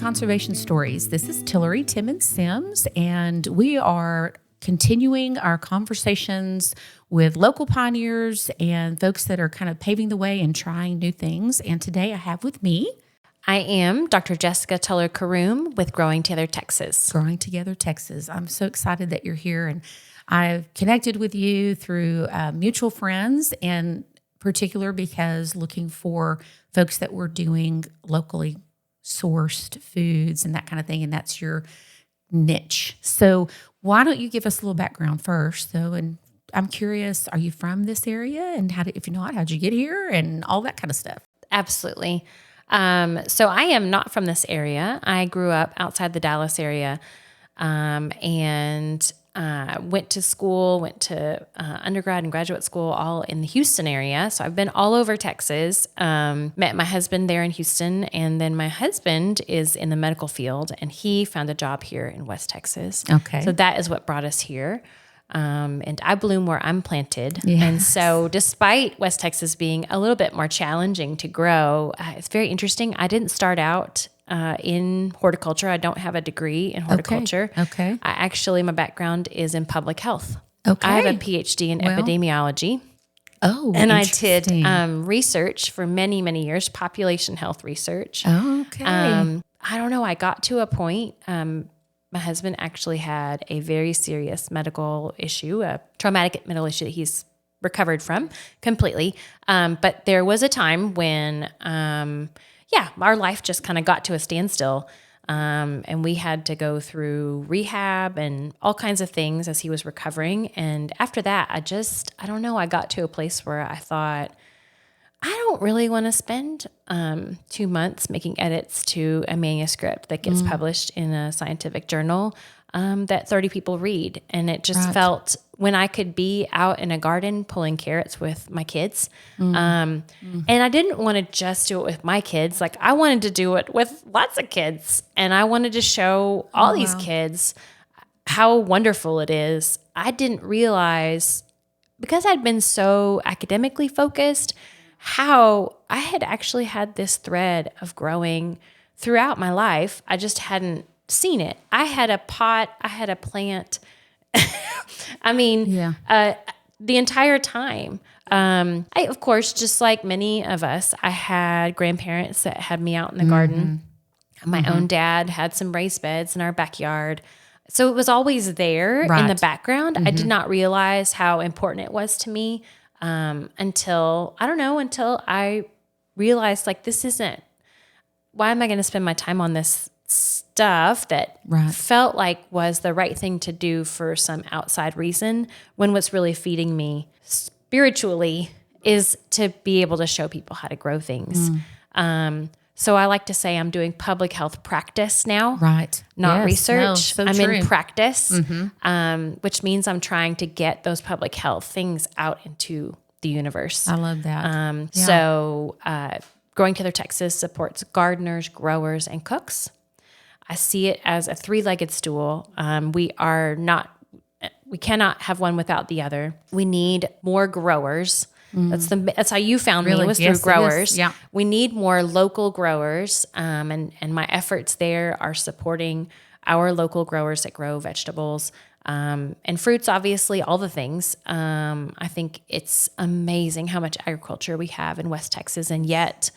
Conservation Stories. This is Tillery Timmons-Sims, and we are continuing our conversations with local pioneers and folks that are kind of paving the way and trying new things. And today I have with me... I am Dr. Jessica Tullar Caroom with Growing Together, Texas. Growing Together, Texas. I'm so excited that you're here, and I've connected with you through mutual friends, in particular because looking for folks that were doing locally sourced foods and that kind of thing, and that's your niche. So why don't you give us a little background first? And I'm curious, are you from this area? And if you're not, how'd you get here? And all that kind of stuff. Absolutely. So I am not from this area. I grew up outside the Dallas area, and went to undergrad and graduate school all in the Houston area. So I've been all over Texas, met my husband there in Houston, and then my husband is in the medical field, and he found a job here in West Texas. Okay. So that is what brought us here. And I bloom where I'm planted. Yes. And so despite West Texas being a little bit more challenging to grow, it's very interesting. I didn't start out in horticulture. I don't have a degree in horticulture. Okay. My background is in public health. Okay. I have a PhD in epidemiology. Oh, and I did research for many, many years, population health research. Oh, okay. I don't know. I got to a point, my husband actually had a very serious medical issue, a traumatic medical issue that he's recovered from completely. But there was a time when, our life just kind of got to a standstill. And we had to go through rehab and all kinds of things as he was recovering. And after that, I don't know, I got to a place where I thought, I don't really want to spend 2 months making edits to a manuscript that gets published in a scientific journal that 30 people read. And it just felt, when I could be out in a garden pulling carrots with my kids, and I didn't want to just do it with my kids. Like, I wanted to do it with lots of kids, and I wanted to show all these kids how wonderful it is. I didn't realize, because I'd been so academically focused, how I had actually had this thread of growing throughout my life. I just hadn't seen it. I had a pot, I had a plant. The entire time. Of course, just like many of us, I had grandparents that had me out in the garden. My own dad had some raised beds in our backyard. So it was always there in the background. I did not realize how important it was to me. Until I realized, like, why am I going to spend my time on this stuff that felt like was the right thing to do for some outside reason, when what's really feeding me spiritually is to be able to show people how to grow things. So I like to say I'm doing public health practice now, not research. I'm in practice, which means I'm trying to get those public health things out into the universe. I love that. So Growing Together Texas supports gardeners, growers, and cooks. I see it as a three-legged stool. We cannot have one without the other. We need more growers. That's how you found me, was through growers. Yeah. We need more local growers, and my efforts there are supporting our local growers that grow vegetables and fruits, obviously, all the things. I think it's amazing how much agriculture we have in West Texas, and yet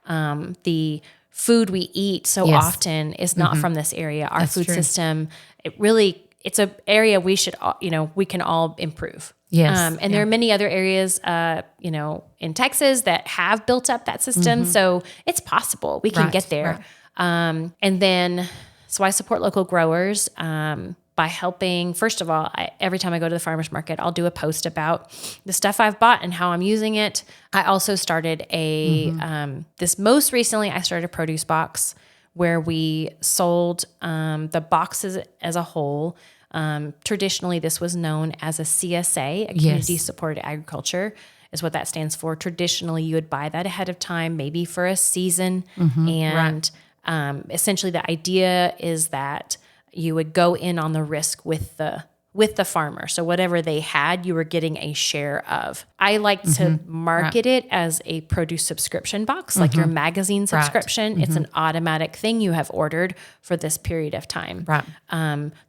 the food we eat so often is not from this area. Our food system, it's an area we can all improve. Yes. And there are many other areas, in Texas that have built up that system. So it's possible we can get there. So I support local growers by helping. First of all, every time I go to the farmer's market, I'll do a post about the stuff I've bought and how I'm using it. I also started most recently, I started a produce box where we sold the boxes as a whole. Traditionally, this was known as a CSA, a community supported agriculture, is what that stands for. Traditionally, you would buy that ahead of time, maybe for a season. And essentially the idea is that you would go in on the risk with the with the farmer. So whatever they had, you were getting a share of. I like to market it as a produce subscription box, like your magazine subscription. It's an automatic thing you have ordered for this period of time. Right.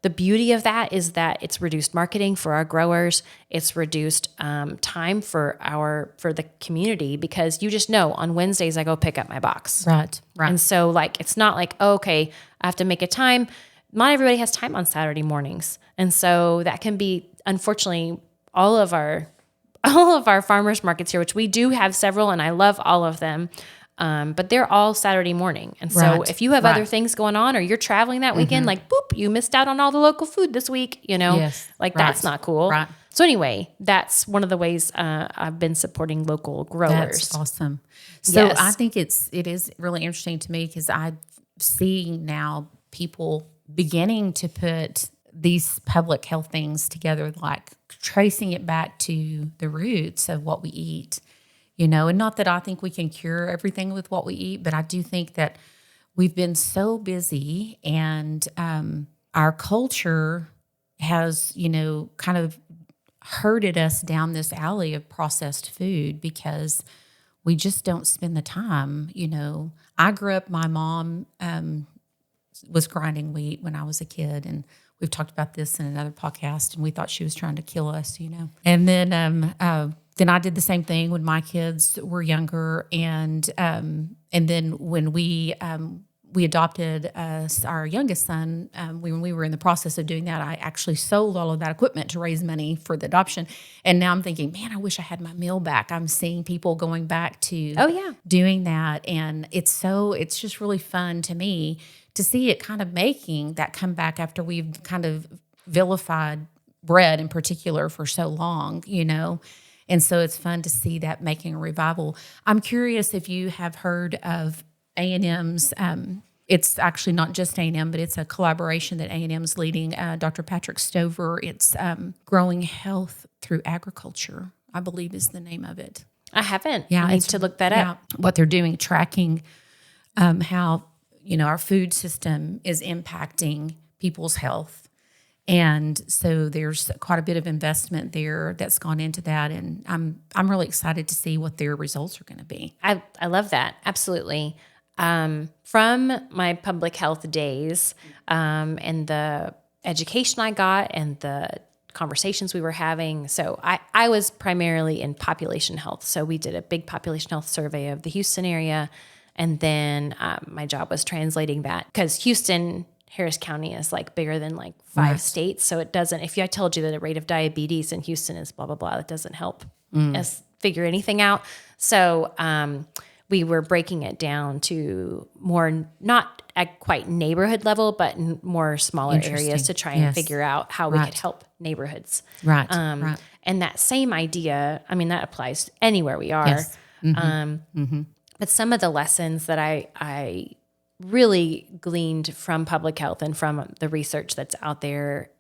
The beauty of that is that it's reduced marketing for our growers. It's reduced time for the community, because you just know on Wednesdays I go pick up my box. Right. Right. And so like, it's not like, oh, okay, I have to make a time. Not everybody has time on Saturday mornings. And so that can be, unfortunately, all of our farmers markets here, which we do have several, and I love all of them. But they're all Saturday morning. And so if you have other things going on, or you're traveling that weekend, like, boop, you missed out on all the local food this week, that's not cool. Right. So anyway, that's one of the ways I've been supporting local growers. That's awesome. So I think it is really interesting to me, because I see now people beginning to put these public health things together, like tracing it back to the roots of what we eat, and not that I think we can cure everything with what we eat, but I do think that we've been so busy, and our culture has, kind of herded us down this alley of processed food, because we just don't spend the time. I grew up, my mom was grinding wheat when I was a kid, and we've talked about this in another podcast, and we thought she was trying to kill us, And then I did the same thing when my kids were younger, and then when we adopted our youngest son, when we were in the process of doing that, I actually sold all of that equipment to raise money for the adoption. And now I'm thinking, man, I wish I had my mill back. I'm seeing people going back to doing that, and it's just really fun to me to see it kind of making that comeback after we've kind of vilified bread in particular for so long, And so it's fun to see that making a revival. I'm curious if you have heard of A&M's. It's actually not just A&M, but it's a collaboration that A&M's leading, Dr. Patrick Stover. It's Growing Health Through Agriculture, I believe is the name of it. I haven't. Yeah, I need to look that up. What they're doing, tracking how our food system is impacting people's health. And so there's quite a bit of investment there that's gone into that. And I'm really excited to see what their results are going to be. I love that. Absolutely. From my public health days and the education I got and the conversations we were having. So I was primarily in population health. So we did a big population health survey of the Houston area. And then my job was translating that, because Harris County is like bigger than like 5 states. So it doesn't, if I told you that the rate of diabetes in Houston is blah, blah, blah, that doesn't help us figure anything out. So we were breaking it down to more, not at quite neighborhood level, but in more smaller areas to try and figure out how we could help neighborhoods. Right. And that same idea, that applies anywhere we are. Yes. Mm-hmm. But some of the lessons that I really gleaned from public health and from the research that's out there,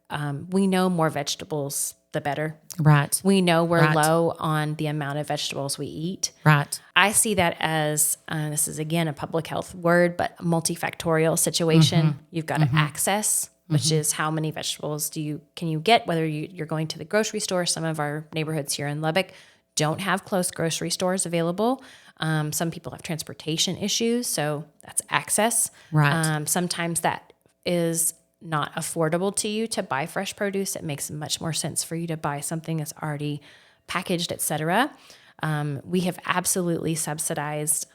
we know more vegetables, the better. Right. We know we're low on the amount of vegetables we eat. Right. I see that as, this is again a public health word, but a multifactorial situation. You've got to access, which is how many vegetables can you get, whether you're going to the grocery store. Some of our neighborhoods here in Lubbock don't have close grocery stores available. Some people have transportation issues, so that's access. Right. Sometimes that is not affordable to you to buy fresh produce. It makes much more sense for you to buy something that's already packaged, et cetera. We have absolutely subsidized.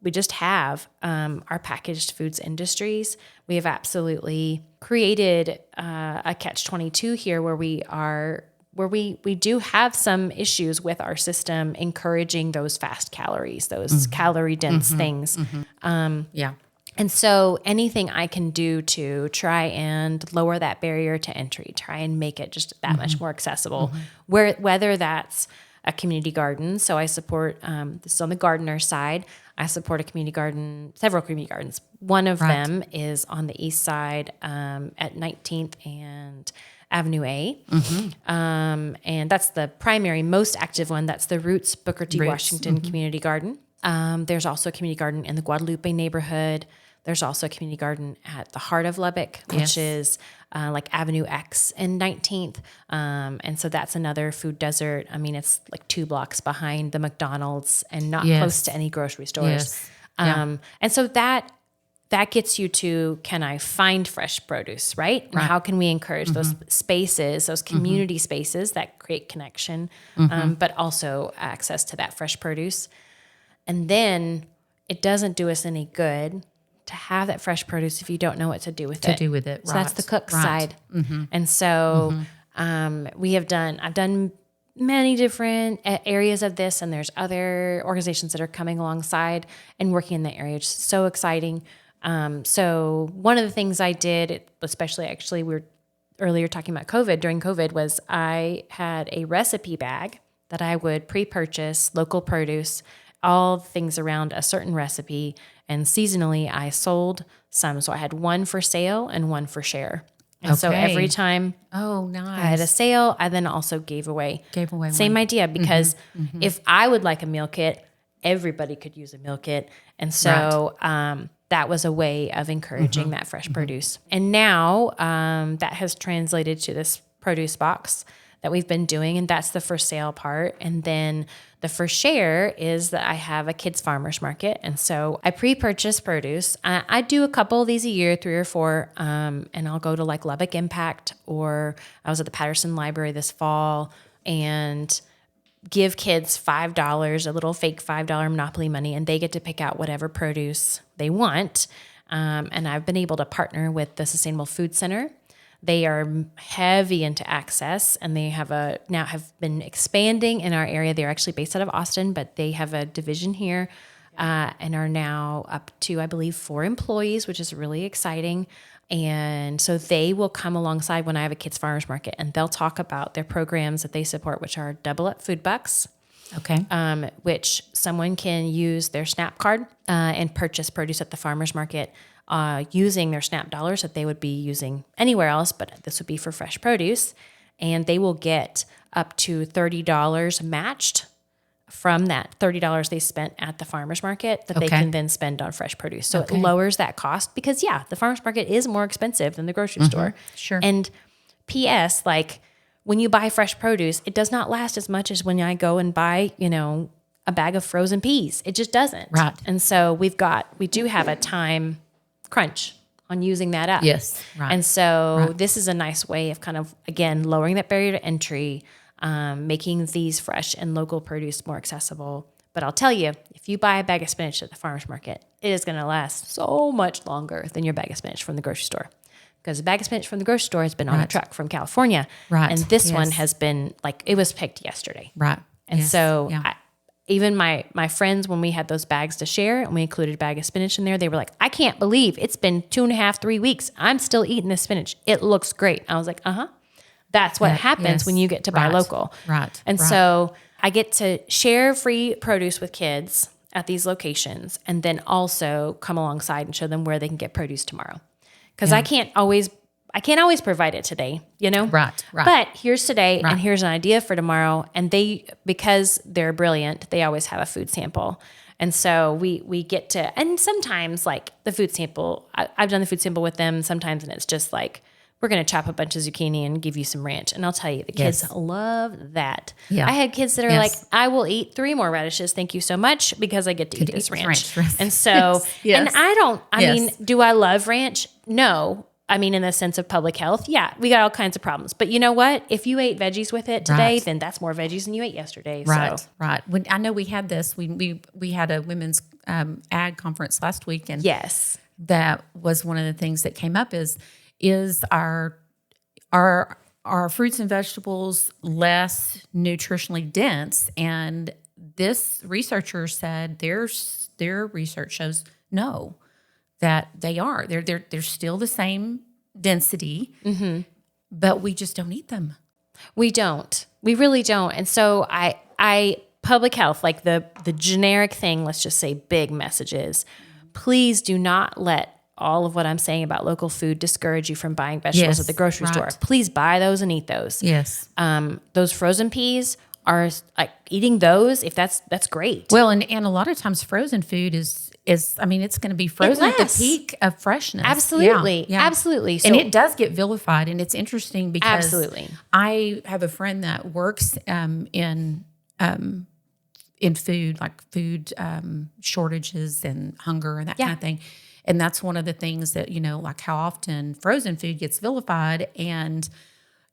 We just have our packaged foods industries. We have absolutely created a catch-22 here where we do have some issues with our system encouraging those fast calories, those calorie dense things. And so anything I can do to try and lower that barrier to entry, try and make it just that much more accessible, whether that's a community garden. So I support, this is on the gardener side, I support a community garden, several community gardens. One of them is on the east side at 19th and Avenue A. And that's the primary, most active one. That's the Roots Booker T. Washington Community Garden. There's also a community garden in the Guadalupe neighborhood. There's also a community garden at the heart of Lubbock, which is like Avenue X and 19th. And so that's another food desert. I mean, it's like 2 blocks behind the McDonald's and not close to any grocery stores. And so that gets you to, can I find fresh produce, right? And how can we encourage those spaces, those community spaces that create connection, but also access to that fresh produce? And then it doesn't do us any good to have that fresh produce if you don't know what to do with it. So that's the cook side. And so I've done many different areas of this, and there's other organizations that are coming alongside and working in the area. It's so exciting. So one of the things I did, especially actually we were earlier talking about COVID, during COVID, was I had a recipe bag that I would pre-purchase local produce, all things around a certain recipe, and seasonally I sold some. So I had one for sale and one for share. And so every time I had a sale, I then also gave away same idea, because if I would like a meal kit, everybody could use a meal kit. And so that was a way of encouraging that fresh produce. And now that has translated to this produce box that we've been doing, and that's the for sale part. And then the for share is that I have a kids farmers market. And so I pre-purchase produce. I do a couple of these a year, 3 or 4, and I'll go to like Lubbock Impact, or I was at the Patterson Library this fall and give kids $5, a little fake $5 Monopoly money, and they get to pick out whatever produce they want. And I've been able to partner with the Sustainable Food Center. They are heavy into access, and they now have been expanding in our area. They're actually based out of Austin, but they have a division here and are now up to, I believe, 4 employees, which is really exciting. And so they will come alongside when I have a kids farmers market, and they'll talk about their programs that they support, which are Double Up Food Bucks. Which someone can use their SNAP card and purchase produce at the farmers market using their SNAP dollars that they would be using anywhere else, but this would be for fresh produce. And they will get up to $30 matched from that $30 they spent at the farmer's market that they can then spend on fresh produce. So it lowers that cost, because the farmer's market is more expensive than the grocery store. Sure. And P.S., like when you buy fresh produce, it does not last as much as when I go and buy, a bag of frozen peas. It just doesn't. Right. And so we do have a time crunch on using that up. Yes. Right. And so this is a nice way of kind of, again, lowering that barrier to entry, making these fresh and local produce more accessible. But I'll tell you, if you buy a bag of spinach at the farmer's market, it is going to last so much longer than your bag of spinach from the grocery store. Because a bag of spinach from the grocery store has been on a truck from California. Right. And this one has been it was picked yesterday. Right. And so even my friends, when we had those bags to share and we included a bag of spinach in there, they were like, I can't believe it's been 2.5, 3 weeks. I'm still eating this spinach. It looks great. I was like, that's what happens when you get to buy local. Right. And so I get to share free produce with kids at these locations, and then also come alongside and show them where they can get produce tomorrow. Because I can't always provide it today, Right. But here's today, and here's an idea for tomorrow. And because they're brilliant, they always have a food sample. And so we get to, and sometimes like the food sample, I've done the food sample with them sometimes, and it's just like, we're going to chop a bunch of zucchini and give you some ranch. And I'll tell you, the kids love that. Yeah. I had kids that are like, I will eat 3 more radishes. Thank you so much, because I get to eat this ranch. And so, and I mean, do I love ranch? No. I mean, in the sense of public health, we got all kinds of problems. But you know what? If you ate veggies with it today, then that's more veggies than you ate yesterday. Right, so. right. When I know we had this, we had a women's ag conference last week, and that was one of the things that came up is our fruits and vegetables less nutritionally dense? And this researcher said their research shows no. That they are. They're still the same density, but we just don't eat them. We don't. We really don't. And so I public health, like the generic thing, let's just say big messages, please do not let all of what I'm saying about local food discourage you from buying vegetables at the grocery store. Please buy those and eat those. Yes. Those frozen peas are like eating those. If that's great. Well, and a lot of times frozen food is I mean, it's going to be frozen at the lasts. peak of freshness. Absolutely. Yeah. Absolutely. So, And it does get vilified, and it's interesting because absolutely. I have a friend that works in food, like food shortages and hunger and that kind of thing. And that's one of the things that, like how often frozen food gets vilified, and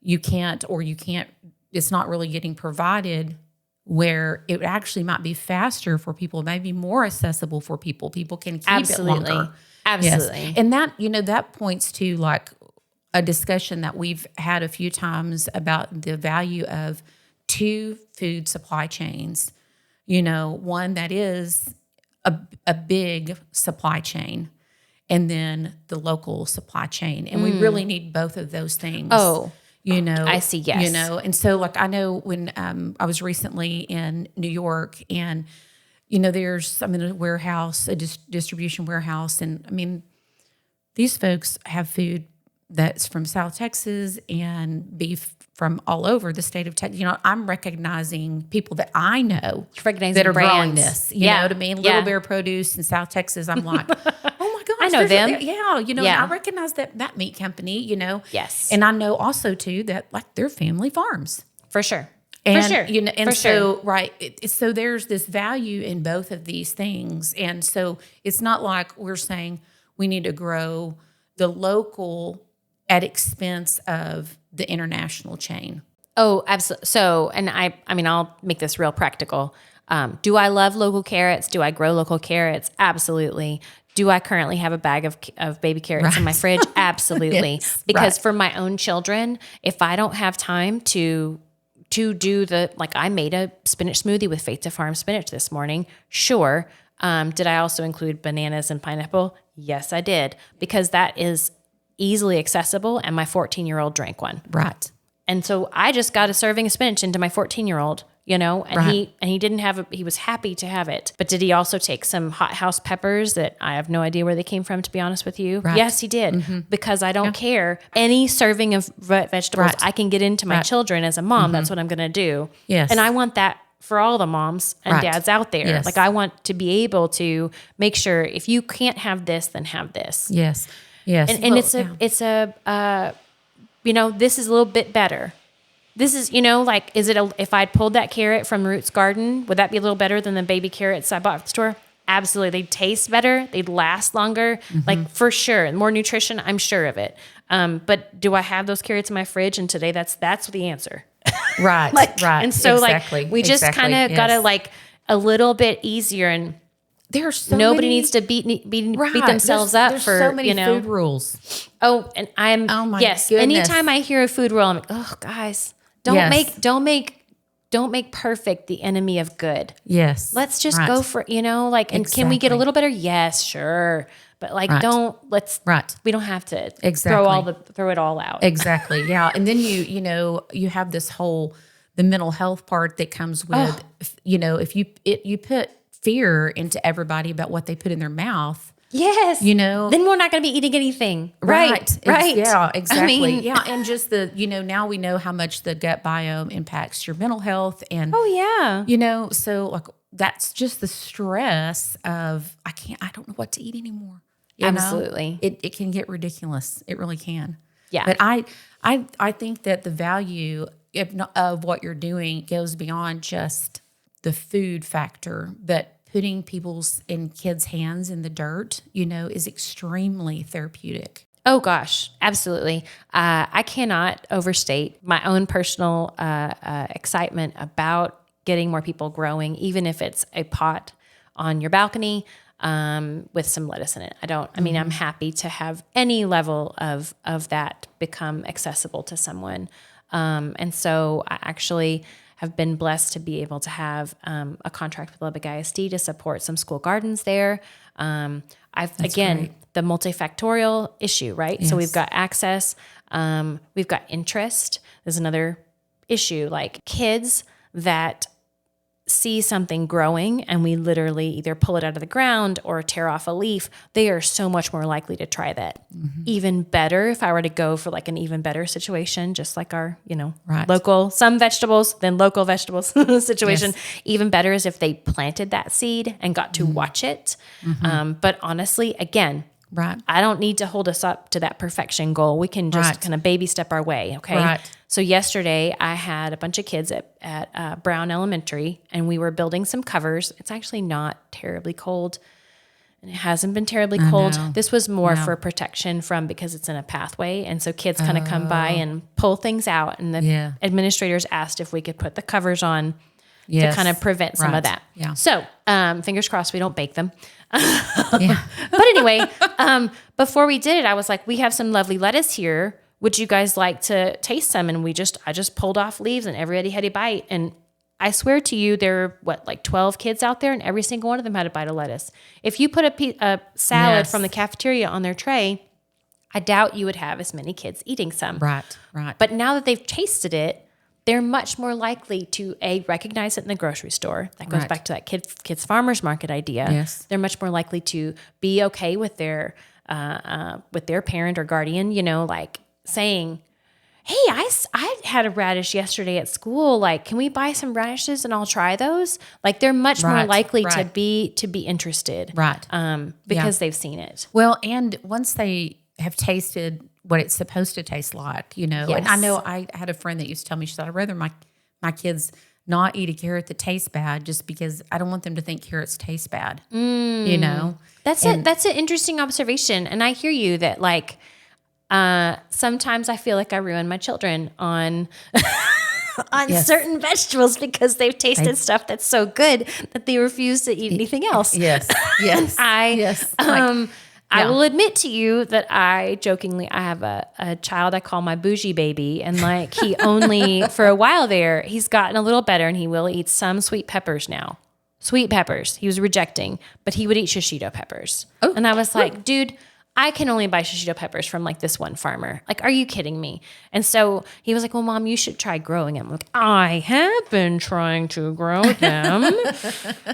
it's not really getting provided where it actually might be faster for people, maybe more accessible for people. People can keep it longer. Absolutely. Yes. And that, that points to like a discussion that we've had a few times about the value of two food supply chains. One that is a big supply chain, and then the local supply chain. And we really need both of those things. Oh, I see. Yes. And so like I know when I was recently in New York, and I'm in a warehouse, a distribution warehouse, and I mean, these folks have food that's from South Texas and beef from all over the state of Texas. I'm recognizing people that I know that are growing this. You know what I mean? Little Bear Produce in South Texas. I'm like, oh my gosh, I know them. And I recognize that meat company. Yes, and I know also too that like they're family farms for sure. And, for sure. And so, right. So there's this value in both of these things. And so it's not like we're saying we need to grow the local at expense of the international chain. Oh, absolutely. So, and I mean, I'll make this real practical. Do I love local carrots? Do I grow local carrots? Absolutely. Do I currently have a bag of baby carrots in my fridge? Absolutely. Yes, because for my own children, if I don't have time to do I made a spinach smoothie with Faith to Farm spinach this morning. Sure. Did I also include bananas and pineapple? Yes, I did, because that is easily accessible, and my 14-year-old drank one. Right. And so I just got a serving of spinach into my 14-year-old, and he didn't have he was happy to have it. But did he also take some hothouse peppers that I have no idea where they came from, to be honest with you? Right. Yes, he did, because I don't care. Any serving of vegetables I can get into my children as a mom, that's what I'm going to do. Yes. And I want that for all the moms and dads out there. Yes. Like, I want to be able to make sure if you can't have this, then have this. Yes. Yes. And this is a little bit better. This is, if I'd pulled that carrot from Roots Garden, would that be a little better than the baby carrots I bought at the store? Absolutely. They'd taste better. They'd last longer. Like, for sure. More nutrition, I'm sure of it. But do I have those carrots in my fridge? And today that's the answer. Right. Right. And so we just kind of got to a little bit easier, and there's so nobody many, needs to beat themselves up there's for so many food rules. Oh, and my yes. goodness. Anytime I hear a food rule, I'm like, oh, guys, don't make perfect the enemy of good. Yes. Let's just go for and can we get a little better? Yes, sure. But we don't have to throw it all out. Exactly. Yeah. And then you have this whole the mental health part that comes with if you put fear into everybody about what they put in their mouth. Yes. Then we're not going to be eating anything. Right. Yeah, exactly. And just now we know how much the gut biome impacts your mental health. And, so that's just the stress of, I don't know what to eat anymore. Absolutely. It can get ridiculous. It really can. Yeah. But I think that the value of what you're doing goes beyond just the food factor, but putting people's and kids' hands in the dirt, is extremely therapeutic. Oh gosh, absolutely. I cannot overstate my own personal excitement about getting more people growing, even if it's a pot on your balcony with some lettuce in it. I'm happy to have any level of that become accessible to someone. And so I actually have been blessed to be able to have a contract with Lubbock ISD to support some school gardens there. The multifactorial issue, right? Yes. So we've got access, we've got interest. There's another issue, like kids that see something growing and we literally either pull it out of the ground or tear off a leaf, they are so much more likely to try that. Even better, if I were to go for like an even better situation, just like our, local, some vegetables, then local vegetables situation, even better is if they planted that seed and got to watch it. But honestly, again, I don't need to hold us up to that perfection goal. We can just kind of baby step our way. Okay. So yesterday I had a bunch of kids at Brown Elementary and we were building some covers. It's actually not terribly cold and it hasn't been terribly cold. This was more for protection because it's in a pathway. And so kids kind of come by and pull things out. And the administrators asked if we could put the covers on to kind of prevent some of that. So fingers crossed we don't bake them. But anyway, before we did it, I was like, we have some lovely lettuce here. Would you guys like to taste some? And I just pulled off leaves and everybody had a bite. And I swear to you, there were 12 kids out there and every single one of them had a bite of lettuce. If you put a salad from the cafeteria on their tray, I doubt you would have as many kids eating some. Right. But now that they've tasted it, they're much more likely to recognize it in the grocery store. That goes back to that kids farmers market idea. Yes. They're much more likely to be okay with their parent or guardian, saying, "Hey, I had a radish yesterday at school. Like, can we buy some radishes and I'll try those?" Like, they're much more likely to be interested, because they've seen it. Well, and once they have tasted what it's supposed to taste like, and I know I had a friend that used to tell me, she said, I'd rather my kids not eat a carrot that tastes bad just because I don't want them to think carrots taste bad, That's an interesting observation. And I hear you that sometimes I feel like I ruin my children on certain vegetables because they've tasted stuff that's so good that they refuse to eat anything else. Yes. I will admit to you that I have a child I call my bougie baby. And he only, for a while there, he's gotten a little better and he will eat some sweet peppers now. Sweet peppers. He was rejecting, but he would eat shishito peppers. Oh. And I was like, dude, I can only buy shishito peppers from this one farmer. Are you kidding me? And so he was like, well, Mom, you should try growing them. I'm like, I have been trying to grow them.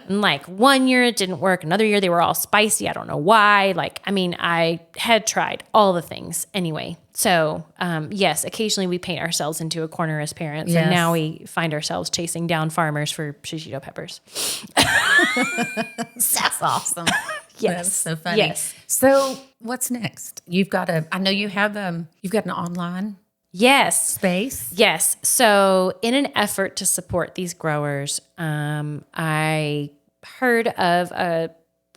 And 1 year it didn't work. Another year they were all spicy. I don't know why. I had tried all the things anyway. So yes, occasionally we paint ourselves into a corner as parents. Yes. And now we find ourselves chasing down farmers for shishito peppers. That's awesome. Yes. That's so funny. Yes. So what's next? I know you've got an online space. Yes. So in an effort to support these growers, I heard of a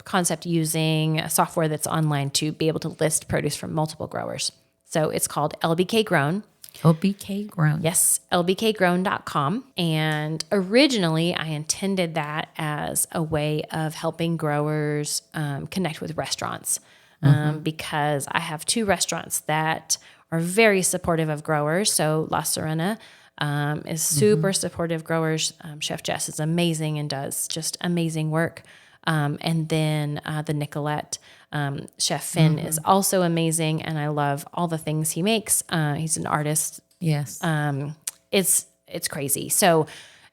concept using a software that's online to be able to list produce from multiple growers. So it's called LBK Grown. LBK Grown. Yes, lbkgrown.com. And originally I intended that as a way of helping growers connect with restaurants because I have 2 restaurants that are very supportive of growers. So La Serena is super supportive of growers. Chef Jess is amazing and does just amazing work. And then the Nicolette, Chef Finn is also amazing, and I love all the things he makes. He's an artist. Yes. It's crazy. So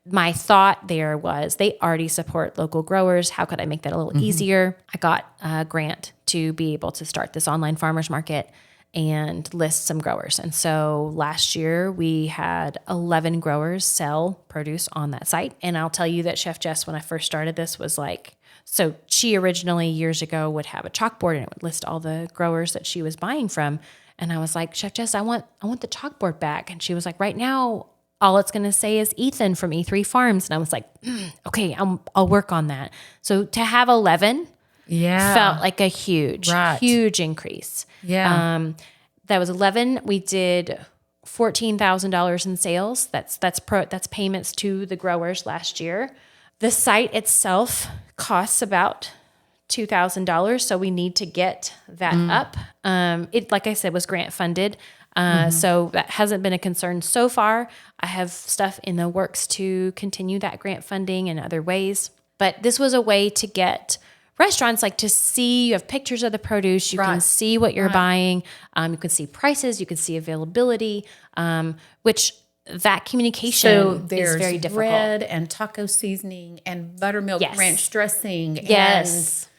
my thought there was they already support local growers. How could I make that a little easier? I got a grant to be able to start this online farmers market and list some growers. And so last year we had 11 growers sell produce on that site. And I'll tell you that Chef Jess, when I first started this, was so she originally years ago would have a chalkboard and it would list all the growers that she was buying from. And I was like, Chef Jess, I want the chalkboard back. And she was like, right now, all it's going to say is Ethan from E3 Farms. And I was like, okay, I'll work on that. So to have 11 felt like a huge increase. Yeah. That was 11. We did $14,000 in sales. That's payments to the growers last year. The site itself costs about $2,000, so we need to get that up. It, like I said, was grant funded, so that hasn't been a concern so far. I have stuff in the works to continue that grant funding in other ways, but this was a way to get restaurants to see. You have pictures of the produce, you can see what you're buying, you can see prices, you can see availability, which that communication So is there's very difficult. bread and taco seasoning and buttermilk Yes. ranch dressing Yes. and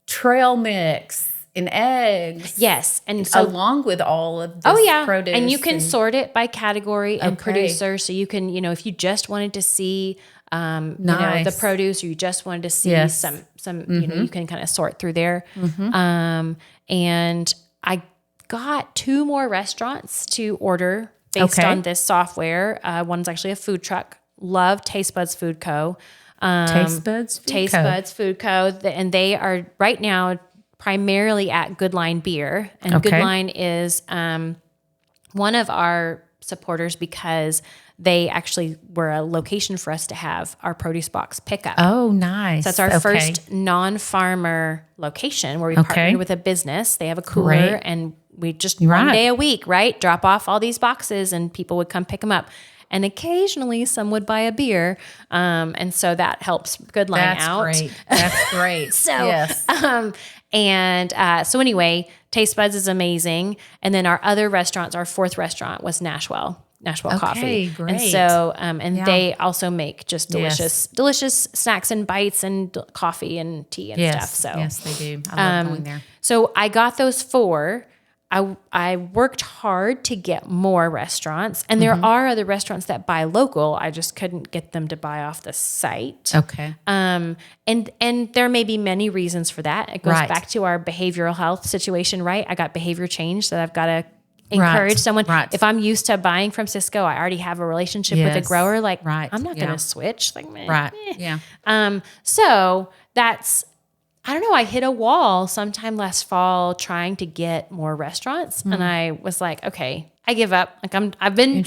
trail mix and eggs. Yes. And so along with all of this produce. And you can sort it by category and Okay. producer. So you can, if you just wanted to see, the produce, or you just wanted to see Yes. some, you can kind of sort through there. And I got 2 more restaurants to order based Okay. on this software. One's actually a food truck. Love Taste Buds Food Co. Taste Buds Food Taste Co. Buds Food Co. And they are right now primarily at Good Line Beer. And Okay. Good Line is one of our supporters because they actually were a location for us to have our produce box pickup. Oh, nice. So that's our first non-farmer location where we partnered with a business. They have a cooler Great. and we just one day a week, right? Drop off all these boxes and people would come pick them up. And occasionally some would buy a beer. And so that helps Good Line out. Great. That's great. So, yes. So anyway, Taste Buds is amazing. And then our other restaurants, our 4th restaurant was Nashwell Coffee. Great. And so, they also make just delicious snacks and bites and coffee and tea and stuff. So yes, they do. I love going there. So I got those 4. I worked hard to get more restaurants, and there are other restaurants that buy local. I just couldn't get them to buy off the site. Okay. And there may be many reasons for that. It goes back to our behavioral health situation, right? I got behavior change that I've got to encourage someone. Right. If I'm used to buying from Cisco, I already have a relationship with a grower. Like, I'm not going to switch. Like, Yeah. So that's, I don't know. I hit a wall sometime last fall trying to get more restaurants, and I was like, okay, I give up. Like I've been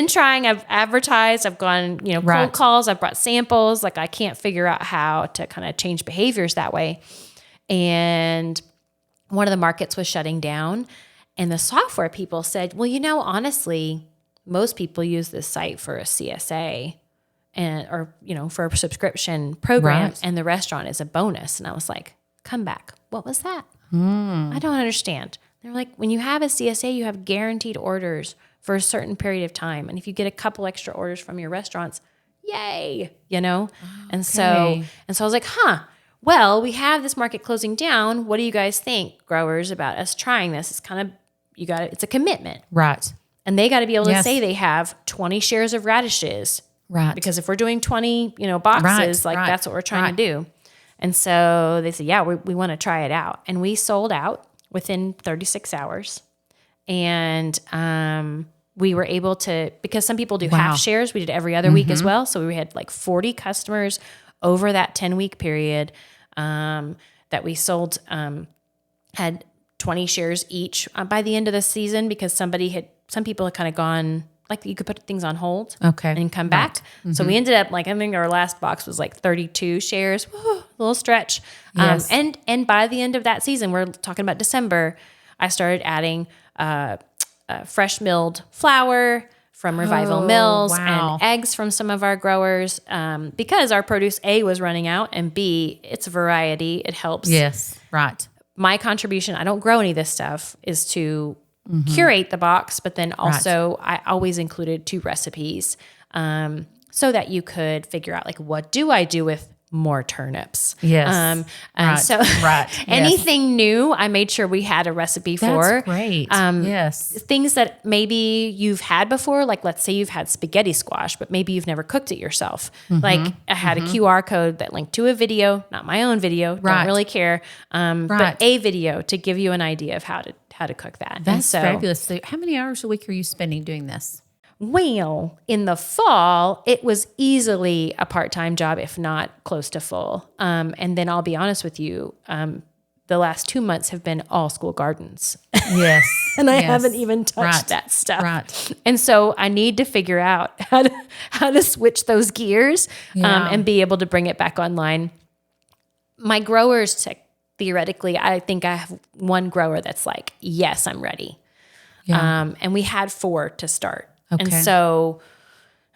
trying. I've advertised. I've gone, cold calls. I've brought samples. Like I can't figure out how to kind of change behaviors that way. And one of the markets was shutting down, and the software people said, well, honestly, most people use this site for a CSA. Or for a subscription program, and the restaurant is a bonus. And I was like, come back. What was that? I don't understand. They're like, when you have a CSA, you have guaranteed orders for a certain period of time. And if you get a couple extra orders from your restaurants, yay, And so I was like, well, we have this market closing down. What do you guys think, growers, about us trying this? It's kind of, it's a commitment. Right. And they got to be able to say they have 20 shares of radishes. Right. Because if we're doing 20, boxes, that's what we're trying to do. And so they said, yeah, we want to try it out. And we sold out within 36 hours. And we were able to, because some people do half shares, we did every other week as well. So we had like 40 customers over that 10-week period that we sold, had 20 shares each by the end of the season, because some people had kind of gone, like you could put things on hold and come back. So we ended up I think our last box was like 32 shares, a little stretch. Yes. And by the end of that season, we're talking about December, I started adding fresh milled flour from Revival Mills and eggs from some of our growers because our produce A was running out, and B, it's a variety. It helps. Yes. Right. My contribution, I don't grow any of this stuff, is to curate the box, but then also I always included 2 recipes so that you could figure out, like, what do I do with more turnips? Yes. So anything new, I made sure we had a recipe for. That's great. Yes. Things that maybe you've had before, like let's say you've had spaghetti squash, but maybe you've never cooked it yourself. Like I had a QR code that linked to a video, not my own video, don't really care, but a video to give you an idea of how to cook that. That's fabulous. So how many hours a week are you spending doing this? Well, in the fall, it was easily a part-time job, if not close to full. And then I'll be honest with you, the last 2 months have been all school gardens. Yes. And I haven't even touched that stuff. Right. And so I need to figure out how to switch those gears and be able to bring it back online. My growers, theoretically, I think I have one grower that's like, yes, I'm ready. Yeah. And we had 4 to start. Okay. And so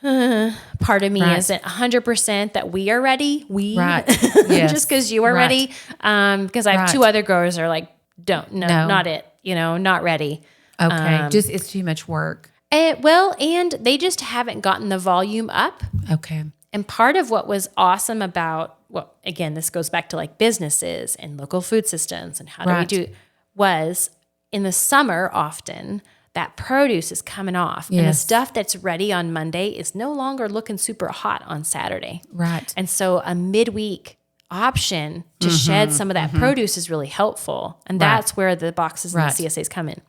part of me isn't 100% that we are ready. Yes. Just because you are ready. Because I have 2 other growers that are like, not it, not ready. Okay. Just it's too much work. And they just haven't gotten the volume up. Okay. And part of what was awesome about, well, again, this goes back to like businesses and local food systems and how do we do, was in the summer often that produce is coming off. And the stuff that's ready on Monday is no longer looking super hot on Saturday. Right. And so a midweek option to shed some of that produce is really helpful. And that's where the boxes and the CSAs come in.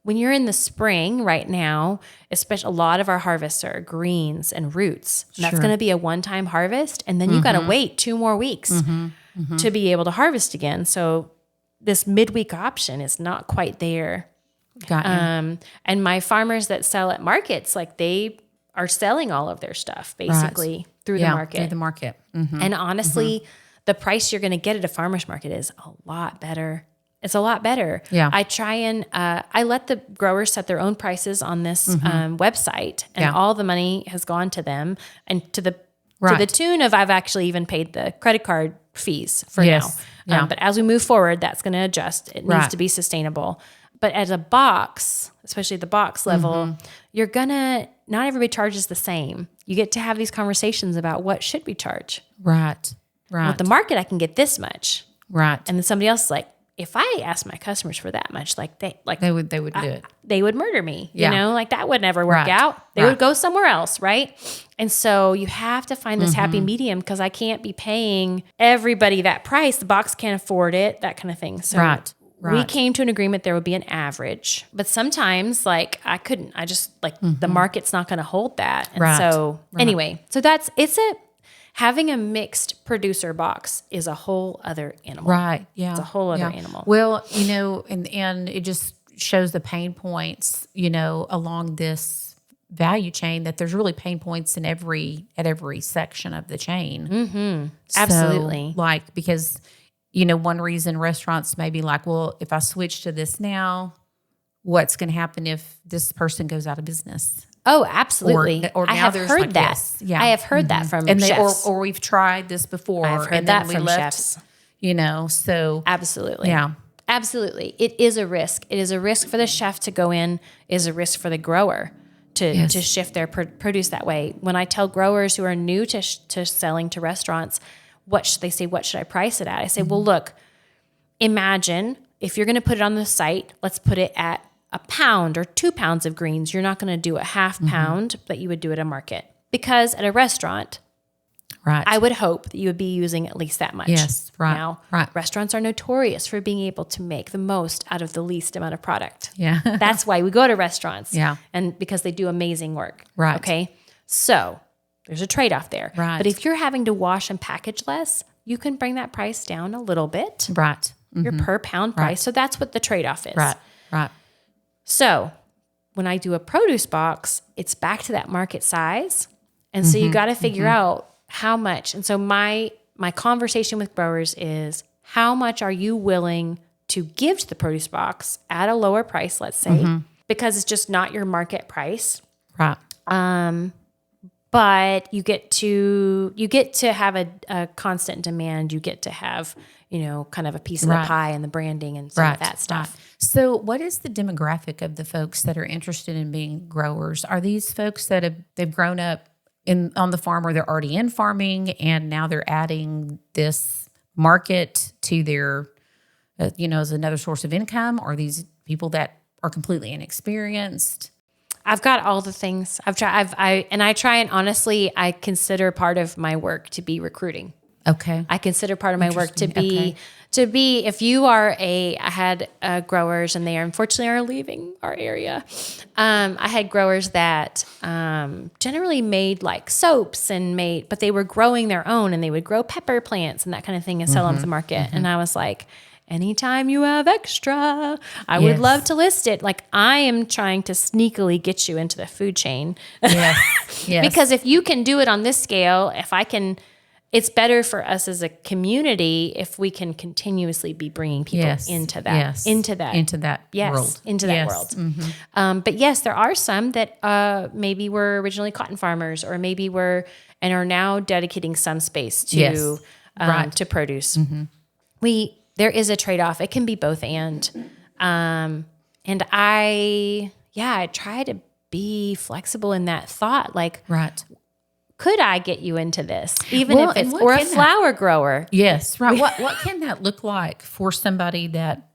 When you're in the spring right now, especially a lot of our harvests are greens and roots. And that's going to be a one-time harvest. And then you got to wait 2 more weeks to be able to harvest again. So this midweek option is not quite there. Got you. And my farmers that sell at markets, like they are selling all of their stuff basically through the market. Through the market. And honestly, the price you're going to get at a farmer's market is a lot better. It's a lot better. Yeah. I try and I let the growers set their own prices on this website, and all the money has gone to them, and to the tune of I've actually even paid the credit card fees for now. Yeah. But as we move forward, that's going to adjust. It needs to be sustainable. But as a box, especially at the box level, you're gonna not everybody charges the same. You get to have these conversations about what should we charge. Right. Well, at the market, I can get this much. Right. And then somebody else is like, if I ask my customers for that much, they would do it. They would murder me. You know, like that would never work out. They would go somewhere else, right? And so you have to find this happy medium, because I can't be paying everybody that price. The box can't afford it, that kind of thing. So we came to an agreement there would be an average, but sometimes like I just like the market's not going to hold that. And so anyway, so having a mixed producer box is a whole other animal. Right. Yeah. It's a whole other animal. Well, and it just shows the pain points, along this value chain, that there's really pain points at every section of the chain. Mm-hmm. So, Absolutely. like, because, one reason restaurants may be like, well, if I switch to this now, what's going to happen if this person goes out of business? Oh, absolutely. Or I have heard like that. this. Yeah. I have heard that from chefs. Or we've tried this before. I've heard that from chefs. So. Absolutely. Yeah. Absolutely. It is a risk. It is a risk for the chef to go in, is a risk for the grower to shift their produce that way. When I tell growers who are new to selling to restaurants, they say, what should I price it at? I say, well, look, imagine if you're going to put it on the site, let's put it at a pound or 2 pounds of greens. You're not going to do a half pound that you would do at a market, because at a restaurant, I would hope that you would be using at least that much. Yes, right. Now, restaurants are notorious for being able to make the most out of the least amount of product. Yeah. That's why we go to restaurants. Yeah. And because they do amazing work. Right. Okay. So there's a trade-off there. Right. But if you're having to wash and package less, you can bring that price down a little bit. Right. Your per pound price. So that's what the trade-off is. Right. Right. So when I do a produce box, it's back to that market size. And so you got to figure out how much. And so my conversation with growers is, how much are you willing to give to the produce box at a lower price, let's say, because it's just not your market price. Right. But you get to have a constant demand. You get to have, kind of a piece of the pie and the branding and some of that stuff. Right. So what is the demographic of the folks that are interested in being growers? Are these folks that they've grown up on the farm, or they're already in farming and now they're adding this market to their, as another source of income? Or are these people that are completely inexperienced? I've got all the things. I try, and honestly, I consider part of my work to be recruiting. Okay. I consider part of my work to be, if you are I had growers, and they unfortunately are leaving our area. I had growers that generally made like soaps but they were growing their own, and they would grow pepper plants and that kind of thing and sell them to the market. And I was like, anytime you have extra, I would love to list it. Like, I am trying to sneakily get you into the food chain. Yes. Because if you can do it on this scale, it's better for us as a community if we can continuously be bringing people into that world. Into that world. But yes, there are some that maybe were originally cotton farmers, or maybe and are now dedicating some space to produce. There is a trade-off. It can be both and I try to be flexible in that thought. Like, Right. could I get you into this? Even Well, if and it's, what or a can that- flower grower. Yes. Right. What can that look like for somebody that,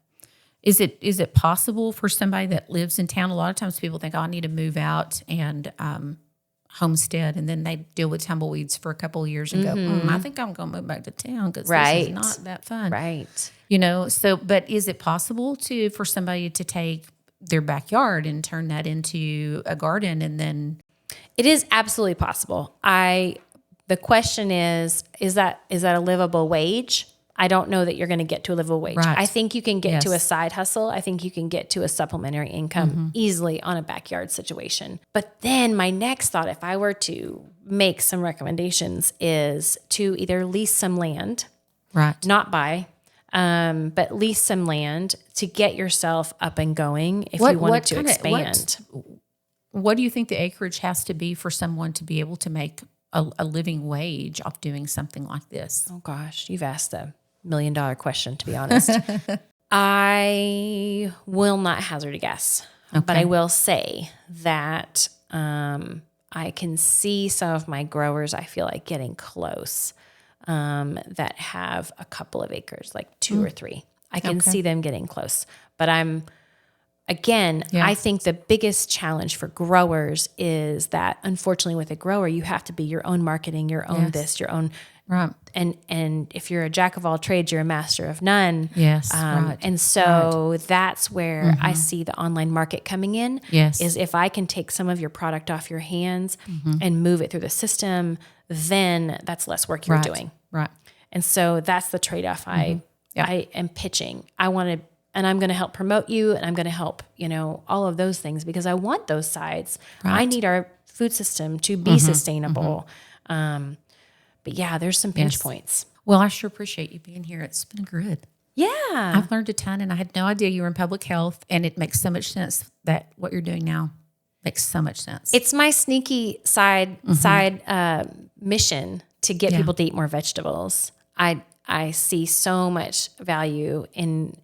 is it possible for somebody that lives in town? A lot of times people think, oh, I need to move out and homestead, and then they deal with tumbleweeds for a couple of years and go, I think I'm going to move back to town because this is not that fun. Right. You know, so, but is it possible for somebody to take their backyard and turn that into a garden and then? It is absolutely possible. The question is that a livable wage? I don't know that you're going to get to a livable wage. Right. I think you can get to a Yes. side hustle. I think you can get to a supplementary income easily on a backyard situation. But then my next thought, if I were to make some recommendations, is to either lease some land, Right. not buy, but lease some land to get yourself up and going if you wanted to expand. What do you think the acreage has to be for someone to be able to make a living wage off doing something like this? Oh gosh, you've asked a $1 million question, to be honest. I will not hazard a guess, but I will say that I can see some of my growers, I feel like, getting close, that have a couple of acres, like 2 or 3. I can see them getting close. But I think the biggest challenge for growers is that, unfortunately, with a grower, you have to be your own marketing, your own this, your own. Right. And if you're a jack of all trades, you're a master of none. Yes. Right. And so that's where I see the online market coming in. Yes. Is if I can take some of your product off your hands and move it through the system, then that's less work you're doing. Right. And so that's the trade-off I am pitching. I want to, and I'm going to help promote you, and I'm going to help, all of those things, because I want those sides. Right. I need our food system to be sustainable. But yeah, there's some pinch points. Well, I sure appreciate you being here. It's been good. Yeah. I've learned a ton, and I had no idea you were in public health, and it makes so much sense that what you're doing now makes so much sense. It's my sneaky side mission to get people to eat more vegetables. I see so much value in,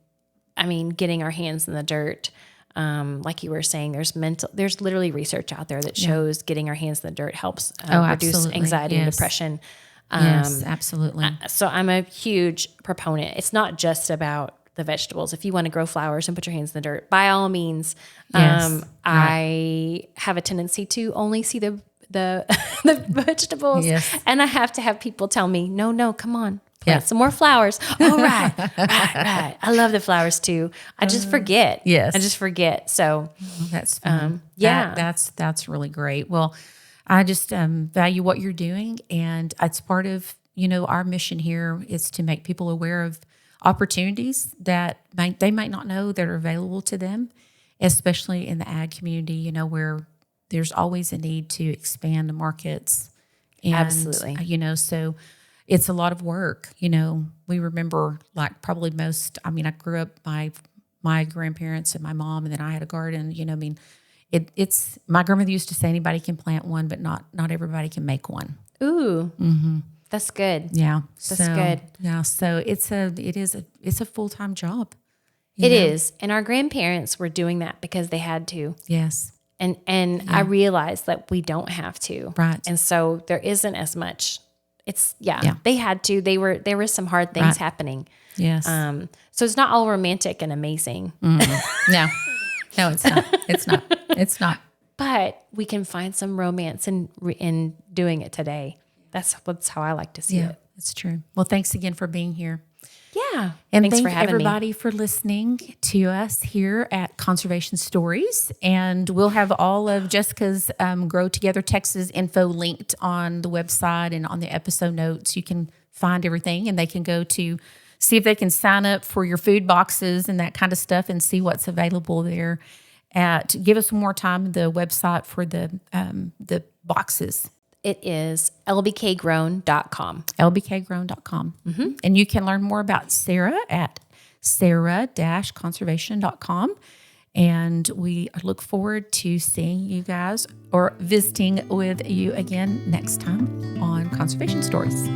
getting our hands in the dirt. Like you were saying, there's literally research out there that shows getting our hands in the dirt helps reduce anxiety and depression. Yes, absolutely. So I'm a huge proponent. It's not just about the vegetables. If you want to grow flowers and put your hands in the dirt, by all means. I have a tendency to only see the vegetables, and I have to have people tell me, no, come on. Plant some more flowers. Oh, right. I love the flowers too. I just forget. Yes. I just forget. So that's fun. That's really great. Well, I just value what you're doing, and it's part of, our mission here is to make people aware of opportunities that they might not know that are available to them, especially in the ag community, where there's always a need to expand the markets. And, absolutely. So it's a lot of work. We remember, like, probably most, I grew up, my grandparents and my mom, and then I had a garden, it's my grandmother used to say anybody can plant one, but not everybody can make one. Ooh, that's good. Yeah, that's good. Yeah, so it's a full-time job. It is, and our grandparents were doing that because they had to. Yes, and I realized that we don't have to. Right, and so there isn't as much. It's they had to. There were some hard things happening. Yes. So it's not all romantic and amazing. No, it's not. It's not. But we can find some romance in doing it today. That's how I like to see it. It's true. Well, thanks again for being here. Yeah. And thanks thank for having everybody for listening to us here at Conservation Stories. And we'll have all of Jessica's Grow Together Texas info linked on the website and on the episode notes. You can find everything, and they can go to see if they can sign up for your food boxes and that kind of stuff and see what's available there. Give us one more time the website for the boxes. It is lbkgrown.com. lbkgrown.com. And you can learn more about Sarah at sarah-conservation.com. And we look forward to seeing you guys or visiting with you again next time on Conservation Stories.